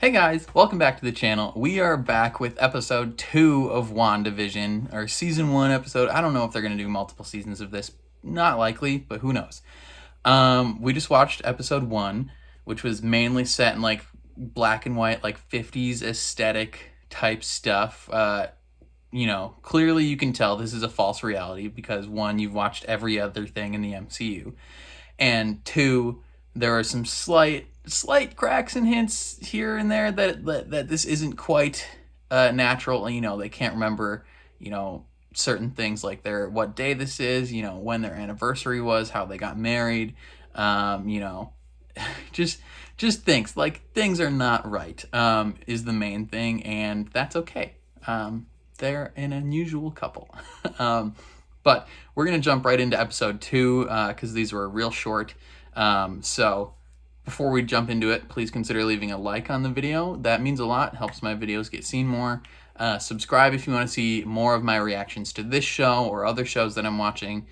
Hey guys, welcome back to the channel. We are back with episode 2 of WandaVision, our season 1 episode. I don't know if they're going to do multiple seasons of this. Not likely, but who knows. We just watched episode 1, which was mainly set in like black and white, like 50s aesthetic type stuff. Clearly you can tell this is a false reality because 1, you've watched every other thing in the MCU. And 2, there are some slight cracks and hints here and there that this isn't quite natural. They can't remember, certain things like what day this is, when their anniversary was, how they got married, just things are not right, is the main thing, and that's okay. They're an unusual couple. But we're going to jump right into episode 2 because these were real short. So before we jump into it, please consider leaving a like on the video. That means a lot, helps my videos get seen more. Subscribe if you want to see more of my reactions to this show or other shows that I'm watching,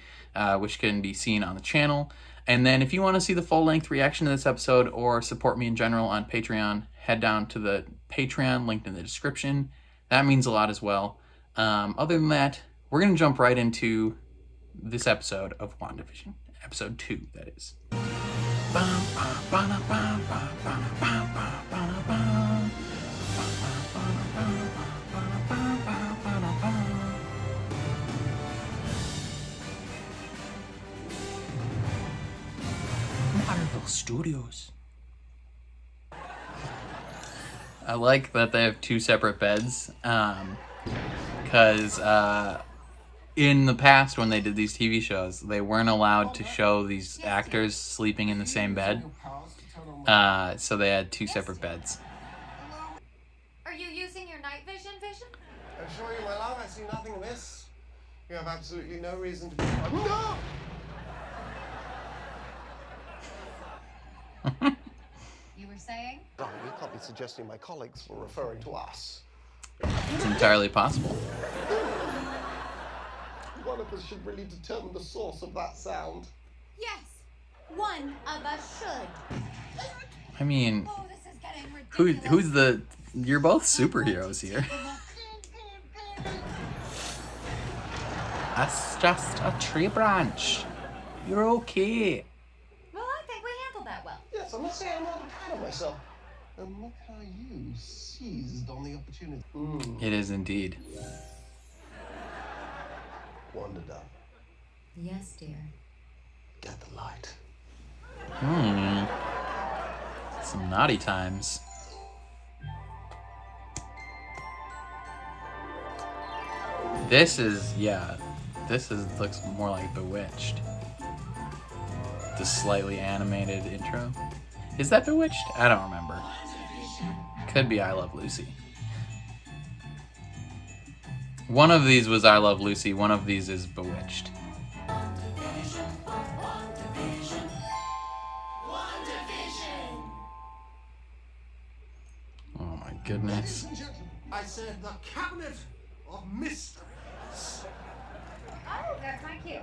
which can be seen on the channel. And then if you want to see the full-length reaction to this episode or support me in general on Patreon, head down to the Patreon linked in the description. That means a lot as well. Other than that, we're going to jump right into this episode of WandaVision. Episode 2, that is. Marvel Studios. I like that they have 2 separate beds, because in the past when they did these TV shows, they weren't allowed to show these actors sleeping in the same bed, so they had 2 separate beds. Are you using your night vision? I assure you, my love, I see nothing amiss. You have absolutely no reason to be... No! You were saying? Oh, you can't be suggesting my colleagues were referring to us. It's entirely possible. One of us should really determine the source of that sound. Yes, one of us should. I mean, Oh, this is getting ridiculous. who's the... You're both superheroes here. That's just a tree branch. You're okay. Well, I think we handled that well. Yes, I must say I'm rather proud of myself. And look how you seized on the opportunity. It is indeed. Wanda, darling, Yes, dear. get the light. Some naughty times. This looks more like Bewitched. The slightly animated intro. Is that Bewitched? I don't remember. Could be I Love Lucy. One of these was I Love Lucy, one of these is Bewitched. Oh my goodness. Ladies and gentlemen, I said the Cabinet of Mysteries. Oh, that's my cue.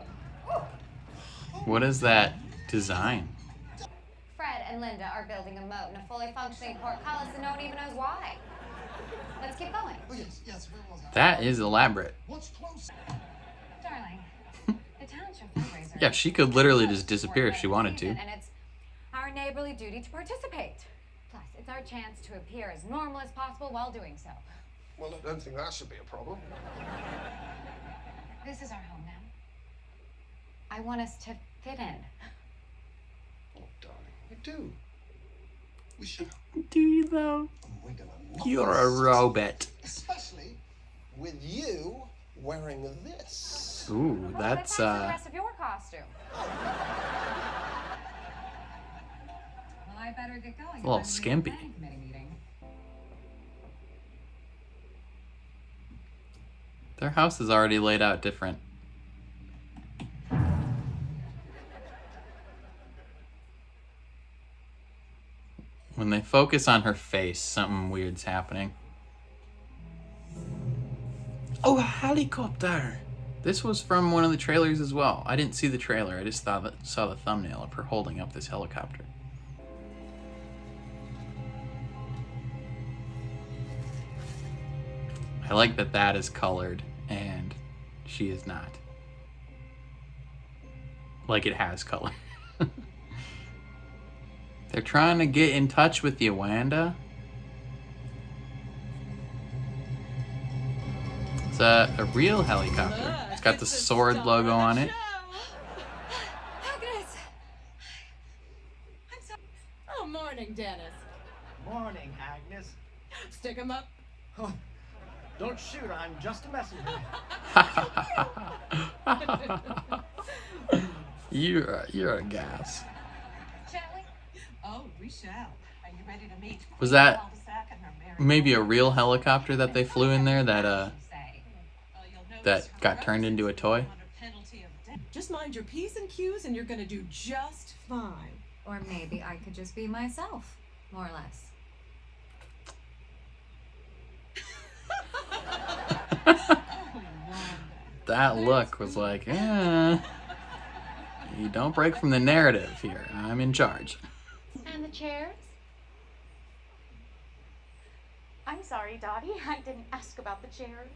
What is that design? Fred and Linda are building a moat in a fully functioning portcullis and no one even knows why. Let's keep going. Oh, yes, where was I? That is elaborate. What's close? Darling, the township fundraiser. Yeah, she could literally just disappear if she wanted to. And it's our neighborly duty to participate. Plus, it's our chance to appear as normal as possible while doing so. Well, I don't think that should be a problem. This is our home now. I want us to fit in. Oh, darling, we do. We should. Do you though? We're gonna You're a robot. Especially with you wearing this. Ooh, Well, that's the rest of your costume. Well, I better get going. a little skimpy. Their house is already laid out different. When they focus on her face, something weird's happening. Oh, a helicopter! This was from one of the trailers as well. I didn't see the trailer, I just saw the thumbnail of her holding up this helicopter. I like that that is colored and she is not. Like it has color. They're trying to get in touch with you, Wanda. It's a real helicopter. It's got the sword logo on it. Agnes! I'm sorry. Oh, morning, Dennis. Morning, Agnes. Stick 'em up. Oh, don't shoot, I'm just a messenger. You're a gas. Shall we? Oh, we shall. Are you ready to meet? Was that maybe a real helicopter that they flew in there that got turned into a toy? Just mind your P's and Q's and you're gonna do just fine. Or maybe I could just be myself, more or less. That look was like, you don't break from the narrative here. I'm in charge. And the chairs? I'm sorry, Dottie. I didn't ask about the chairs.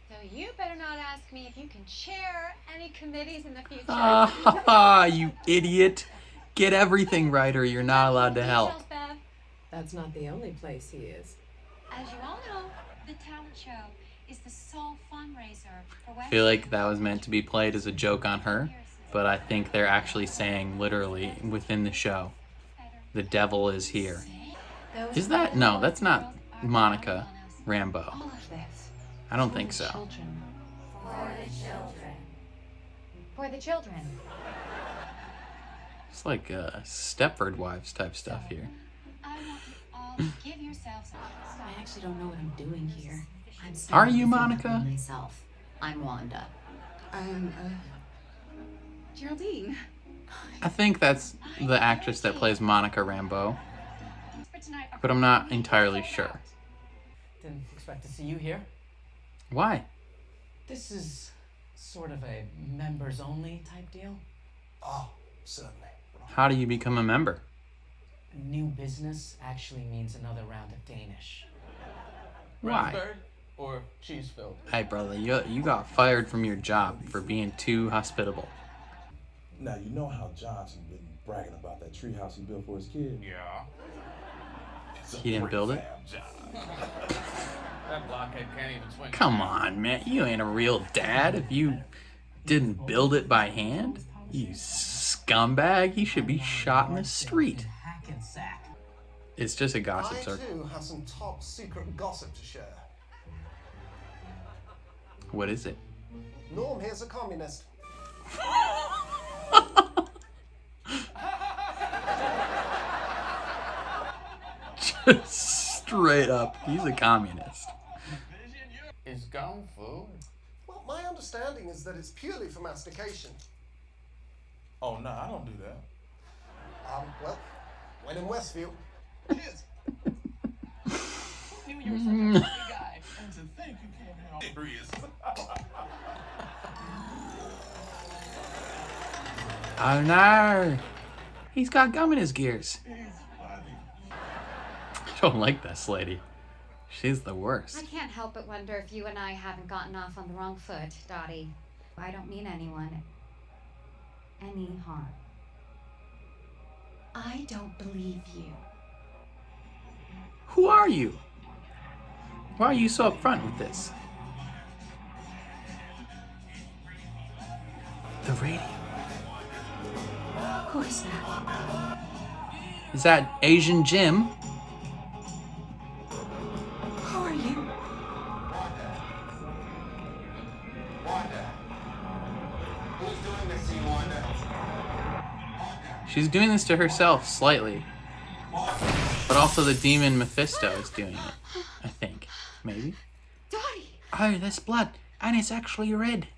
So you better not ask me if you can chair any committees in the future. You idiot. Get everything right or you're not allowed to help. Details, Bev. That's not the only place he is. As you all know, the talent show is the sole fundraiser for I feel like that was meant to be played as a joke on her, but I think they're actually saying literally within the show, the devil is here. Is that? No, that's not Monica Rambeau. All of this. I don't think so. For the children. For the children. It's like Stepford Wives type stuff here. I want you all to give yourselves I actually don't know what I'm doing here. I'm Are you Monica? Myself. I'm Wanda. I'm, Geraldine. I think that's the actress that plays Monica Rambeau, but I'm not entirely sure. Didn't expect to see you here. Why? This is sort of a members-only type deal. Oh, certainly. How do you become a member? New business actually means another round of Danish. Why? Raspberry or cheese filled? Hey, brother, you got fired from your job for being too hospitable. Now, you know how Johnson been bragging about that treehouse he built for his kid? Yeah. He didn't build it? That blockhead can't even swing. Come on, man. You ain't a real dad if you didn't build it by hand. You scumbag. He should be shot in the street. It's just a gossip I circle. too have some top secret gossip to share. What is it? Norm here's a communist. Just straight up, he's a communist. Is gum food? Well, my understanding is that it's purely for mastication. Oh, no, I don't do that. Well, when in Westview. Cheers. Knew you were such a funny guy. And to think you came here all serious. Oh no! He's got gum in his gears. I don't like this lady. She's the worst. I can't help but wonder if you and I haven't gotten off on the wrong foot, Dottie. I don't mean anyone any harm. I don't believe you. Who are you? Why are you so upfront with this? The radio. Of course not. Is that Asian Jim? Who are you? Wanda. Who's doing this to you, Wanda? She's doing this to herself slightly. But also the demon Mephisto is doing it. I think. Maybe. Dottie! Oh, there's blood. And it's actually red.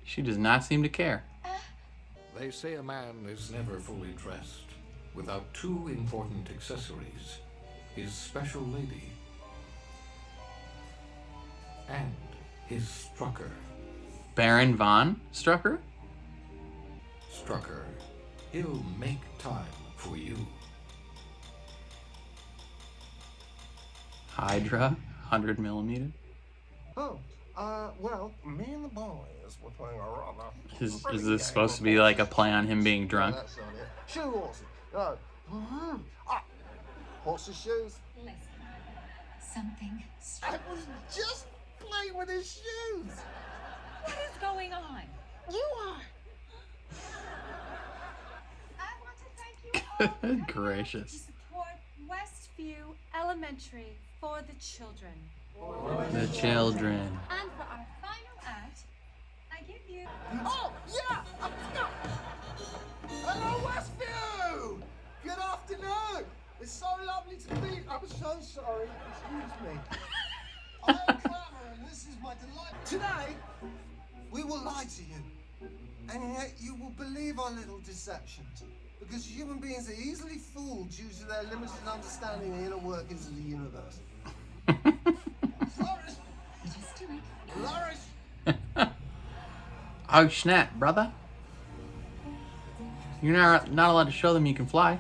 She does not seem to care. They say a man is never fully dressed without two important accessories: his special lady and his Strucker. Baron von Strucker? Strucker, he'll make time for you. Hydra, 100 millimeter. Oh, well, me and the boys were playing a rather... Is this supposed to be like a play on him being drunk? No, that's not it. Shoe horses. No. Ah, horses' shoes. Listen, something. I was just playing with his shoes. What is going on? You are. I want to thank you all Good to gracious. support Westview Elementary for the children. The children. And for our final act, I give you... Oh, yeah! Hello, Westview! Good afternoon! It's so lovely to meet. I'm so sorry. Excuse me. I'm Clamor, and this is my delight. Today, we will lie to you. And yet you will believe our little deceptions. Because human beings are easily fooled due to their limited understanding of the inner workings of the universe. Flourish! Just do it. Flourish! Oh snap, brother. You're not allowed to show them you can fly.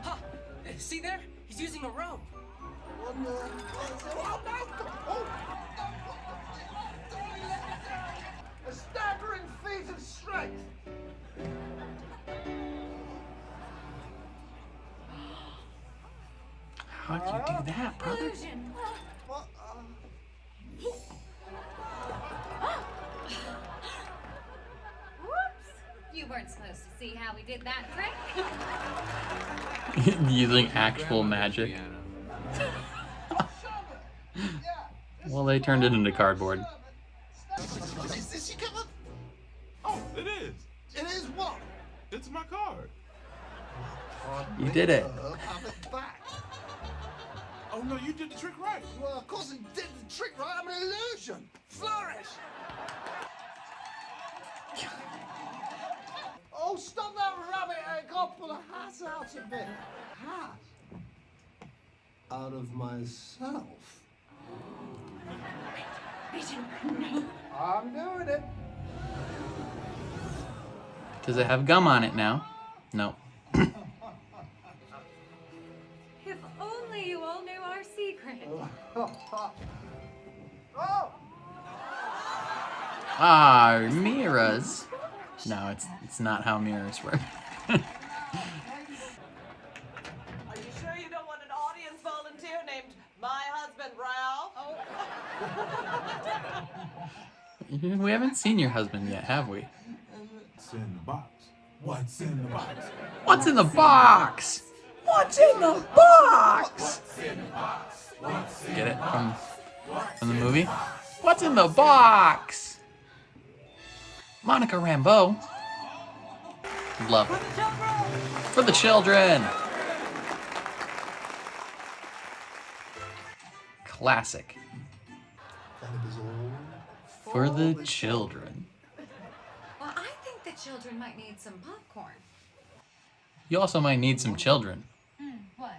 Huh! See there? He's using a rope. Oh, no. Oh, no. Oh. A staggering feat of strength. How'd you do that, brother? What? Whoops! You weren't supposed to see how we did that trick. Using actual magic. Well, they turned it into cardboard. Is this your card? Oh, it is. It is what? It's my card. You did it. Have it back. Oh no, you did the trick right. Well, of course it did the trick right. I'm an illusion. Flourish. Oh, stop that rabbit egg. I'll pull a hat out of it. Hat? Out of myself. I'm doing it. Does it have gum on it now? No. If only you all knew our secret. Oh! Ah, mirrors. No, it's not how mirrors work. Are you sure you don't want an audience volunteer named my husband Ralph? We haven't seen your husband yet, have we? What's in the box? What's in the box? What's in the box? What's in the box? Get it from the movie? What's in the box? Monica Rambeau. Love it. For the children. Classic. And it was all For the children. Well, I think the children might need some popcorn. You also might need some children. What?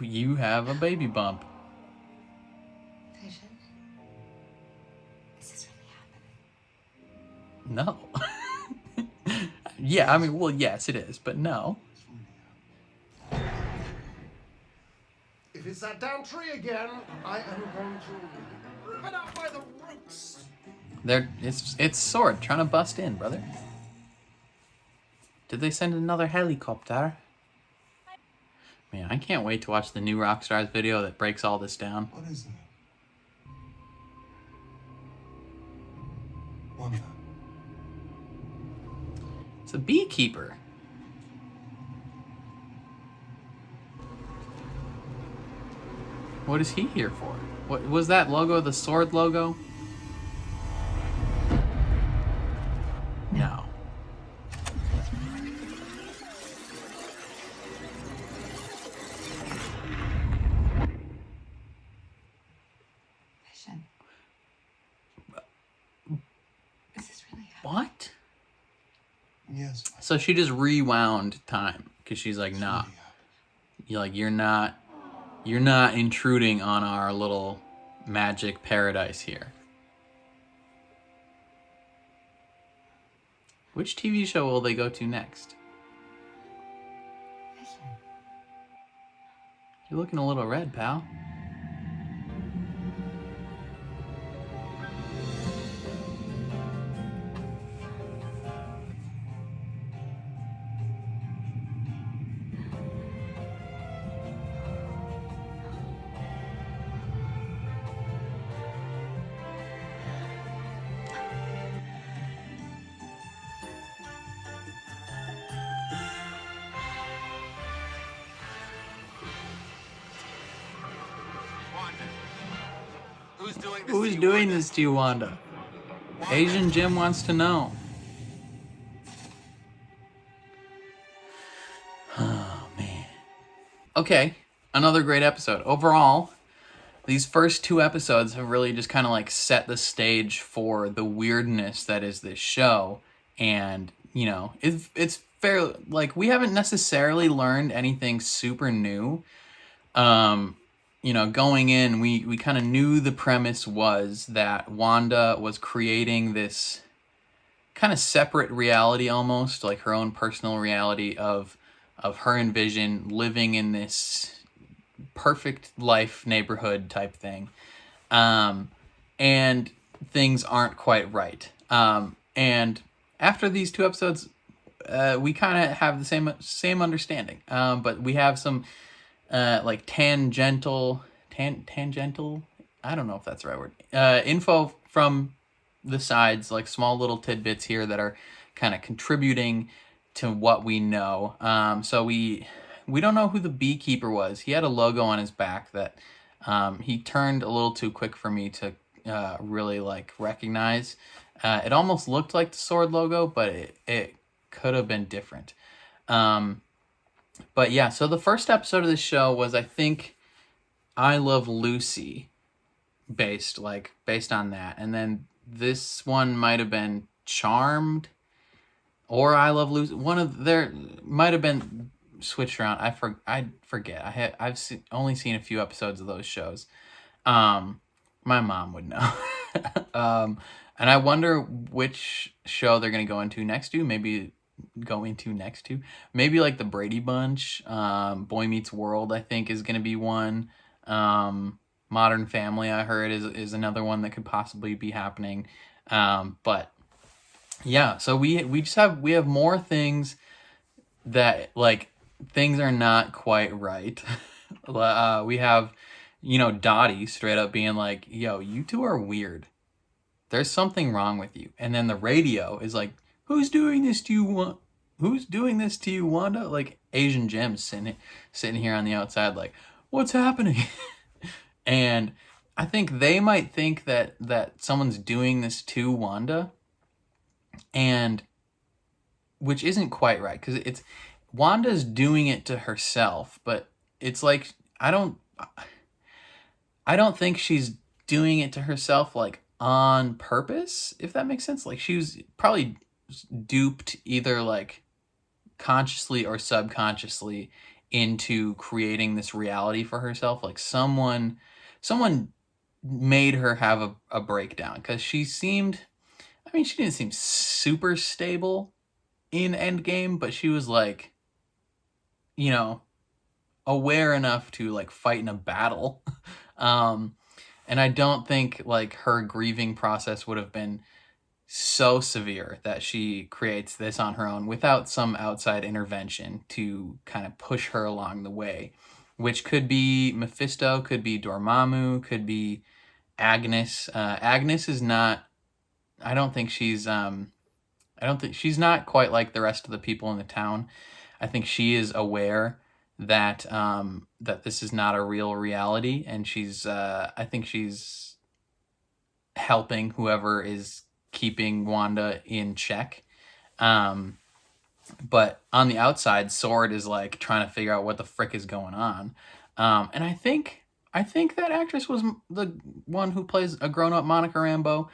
You have a baby bump. Vision? Is this really happening? No. Yeah, I mean, well, yes, it is, but no. If it's that damn tree again, I am going to rip it out by the roots. It's Sword trying to bust in, brother. Did they send another helicopter? Man, I can't wait to watch the new Rockstars video that breaks all this down. What is that? Wanda. It's a beekeeper. What is he here for? What was that logo? The Sword logo? No. Vision. Is this really happening? What? Yes. So she just rewound time because she's like, nah. You're not intruding on our little magic paradise here. Which TV show will they go to next? Vision. You're looking a little red, pal. Who's doing this to you, Wanda? Asian Jim wants to know. Oh, man. Okay, another great episode. Overall, these first 2 episodes have really just kind of like set the stage for the weirdness that is this show. And, you know, it's fair. Like, we haven't necessarily learned anything super new. You know, going in, we kind of knew the premise was that Wanda was creating this kind of separate reality, almost like her own personal reality of her and Vision living in this perfect life neighborhood type thing, and things aren't quite right. And after these 2 episodes, we kind of have the same understanding, but we have some like tangential, I don't know if that's the right word, info from the sides, like small little tidbits here that are kind of contributing to what we know. So we don't know who the beekeeper was. He had a logo on his back that he turned a little too quick for me to really like recognize. It almost looked like the sword logo, but it could have been different. But yeah, so the first episode of the show was, I think, I Love Lucy based on that. And then this one might have been Charmed or I Love Lucy. One of there might have been switched around. I forget. I've only seen a few episodes of those shows. My mom would know. And I wonder which show they're going to go into next to. Maybe like the Brady Bunch. Boy Meets World, I think, is going to be one. Modern Family, I heard, is another one that could possibly be happening. But yeah, so we have more things that, like, things are not quite right. We have, you know, Dottie straight up being like, yo, you two are weird. There's something wrong with you. And then the radio is like, who's doing this to you, Wanda? Like, Asian Jim sitting here on the outside like, what's happening? And I think they might think that someone's doing this to Wanda, and which isn't quite right, because it's Wanda's doing it to herself, but it's like I don't think she's doing it to herself like on purpose, if that makes sense. Like, she was probably duped either like consciously or subconsciously into creating this reality for herself. Like someone made her have a breakdown, because she didn't seem super stable in Endgame, but she was like, you know, aware enough to like fight in a battle. And I don't think like her grieving process would have been so severe that she creates this on her own without some outside intervention to kind of push her along the way, which could be Mephisto, could be Dormammu, could be Agnes. Agnes is not, I don't think she's not quite like the rest of the people in the town. I think she is aware that that this is not a real reality, and I think she's helping whoever is keeping Wanda in check. But on the outside, Sword is like trying to figure out what the frick is going on. And I think that actress was the one who plays a grown-up Monica Rambeau,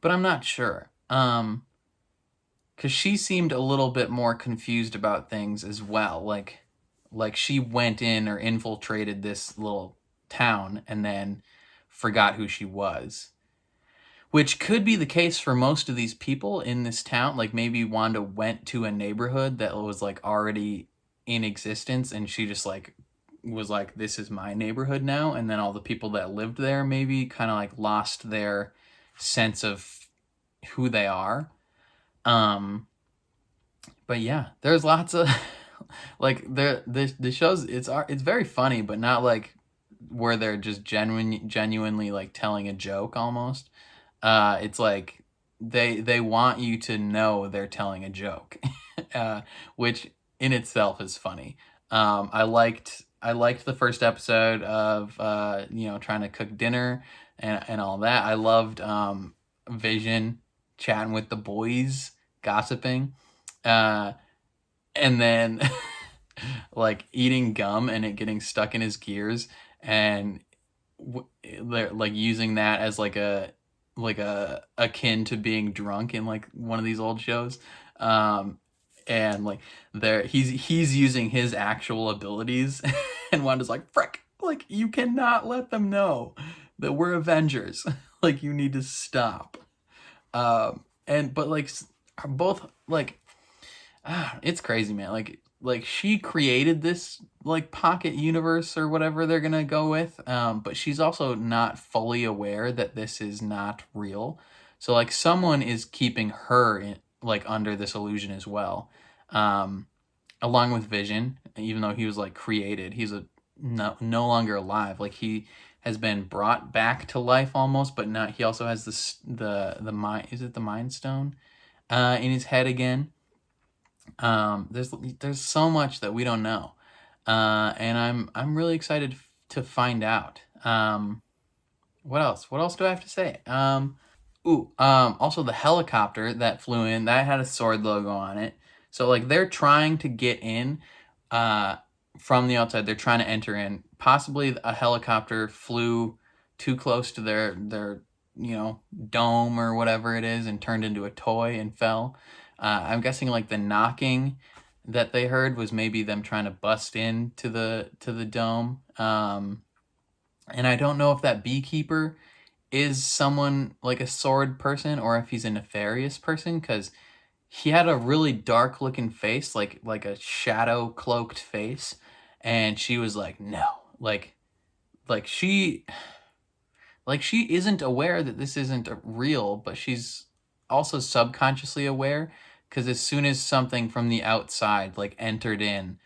but I'm not sure. Because she seemed a little bit more confused about things as well. Like she went in or infiltrated this little town and then forgot who she was. Which could be the case for most of these people in this town. Like, maybe Wanda went to a neighborhood that was like already in existence, and she just like was like, this is my neighborhood now, and then all the people that lived there maybe kind of like lost their sense of who they are. But yeah, there's lots of like the shows, it's very funny, but not like where they're just genuinely like telling a joke almost. It's like they want you to know they're telling a joke, which in itself is funny. I liked the first episode of trying to cook dinner and all that. I loved Vision chatting with the boys, gossiping, and then like eating gum and it getting stuck in his gears, and they're like using that as like a akin to being drunk in like one of these old shows. And like he's using his actual abilities and Wanda's like, frick, like you cannot let them know that we're Avengers. Like you need to stop. But like both like it's crazy, man. Like she created this like pocket universe or whatever they're gonna go with, but she's also not fully aware that this is not real. So like someone is keeping her like under this illusion as well, along with Vision. Even though he was like created, he's no longer alive. Like he has been brought back to life almost, but not. He also has the mind. Is it the Mind Stone in his head again? There's so much that we don't know, and I'm really excited to find out. What else do I have to say? Also the helicopter that flew in, that had a sword logo on it. So like they're trying to get in from the outside. They're trying to enter in. Possibly a helicopter flew too close to their dome or whatever it is and turned into a toy and fell. I'm guessing like the knocking that they heard was maybe them trying to bust into the dome. And I don't know if that beekeeper is someone like a sword person or if he's a nefarious person, because he had a really dark looking face, like a shadow cloaked face, and she was like, no, like she isn't aware that this isn't real, but she's also subconsciously aware, because as soon as something from the outside like entered in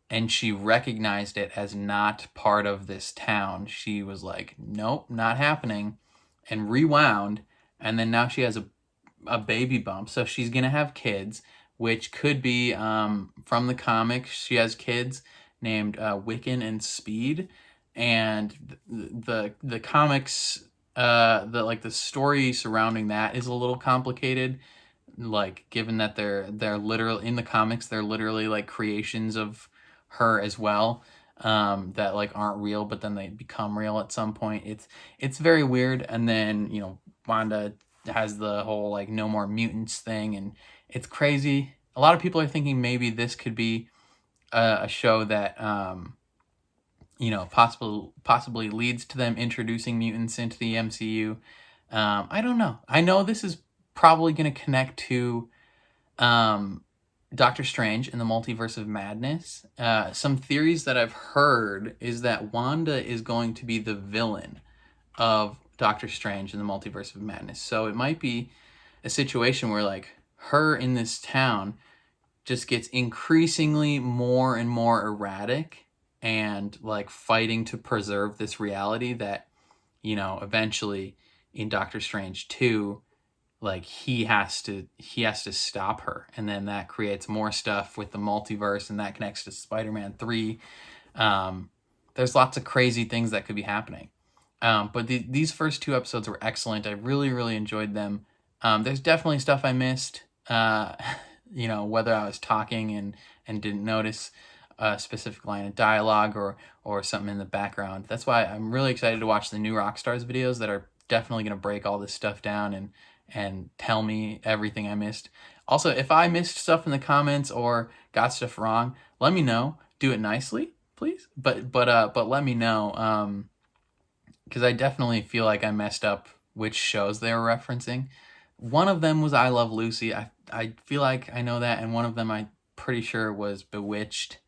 and she recognized it as not part of this town, she was like, nope, not happening, and rewound. And then now she has a baby bump, so she's gonna have kids, which could be from the comics. She has kids named Wiccan and Speed, and the comics, the story surrounding that is a little complicated. Like given that they're literal in the comics, they're literally like creations of her as well, that like aren't real, but then they become real at some point. It's very weird. And then Wanda has the whole like no more mutants thing, and it's crazy. A lot of people are thinking maybe this could be a show that possibly leads to them introducing mutants into the MCU. I don't know. I know this is probably going to connect to Doctor Strange in the Multiverse of Madness. Some theories that I've heard is that Wanda is going to be the villain of Doctor Strange in the Multiverse of Madness. So it might be a situation where like her in this town just gets increasingly more and more erratic and like fighting to preserve this reality that, eventually in Doctor Strange 2, like he has to stop her, and then that creates more stuff with the multiverse, and that connects to Spider-Man 3. There's lots of crazy things that could be happening. But these first 2 episodes were excellent. I really, really enjoyed them. There's definitely stuff I missed, whether I was talking and didn't notice a specific line of dialogue or something in the background. That's why I'm really excited to watch the new Rockstars videos that are definitely going to break all this stuff down and tell me everything I missed. Also, if I missed stuff in the comments or got stuff wrong, let me know. Do it nicely, please. But let me know, because I definitely feel like I messed up which shows they were referencing. One of them was I Love Lucy. I feel like I know that, and one of them I'm pretty sure was Bewitched.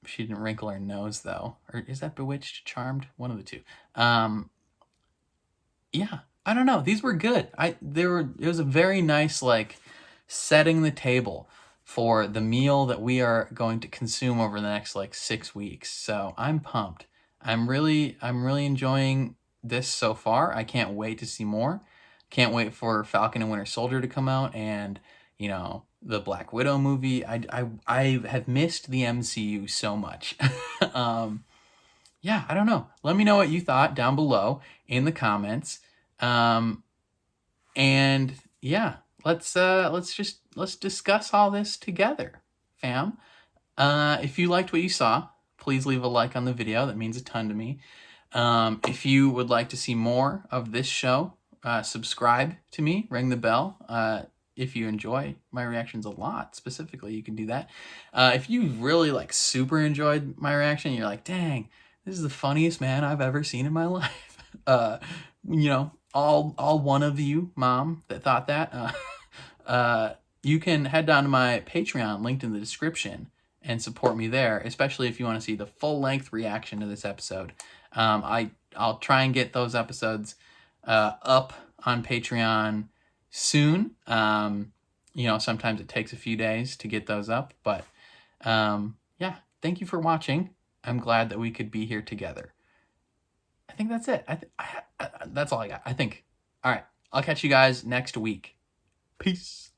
she didn't wrinkle her nose though. Or is that Bewitched, Charmed? One of the two. Yeah, I don't know. These were good. It was a very nice, like, setting the table for the meal that we are going to consume over the next like 6 weeks. So I'm pumped. I'm really enjoying this so far. I can't wait to see more. Can't wait for Falcon and Winter Soldier to come out, and you know, the Black Widow movie. I have missed the MCU so much. Yeah, I don't know. Let me know what you thought down below in the comments. And yeah, let's discuss all this together, fam. If you liked what you saw, please leave a like on the video. That means a ton to me. If you would like to see more of this show, subscribe to me, ring the bell. If you enjoy my reactions a lot, specifically, you can do that. If you really like super enjoyed my reaction, you're like, dang, this is the funniest man I've ever seen in my life. You know, all one of you, mom, that thought that. You can head down to my Patreon, linked in the description, and support me there, especially if you want to see the full-length reaction to this episode. I'll try and get those episodes up on Patreon soon. You know, sometimes it takes a few days to get those up, but yeah, thank you for watching. I'm glad that we could be here together. I think that's it. That's all I got, I think. All right, I'll catch you guys next week. Peace.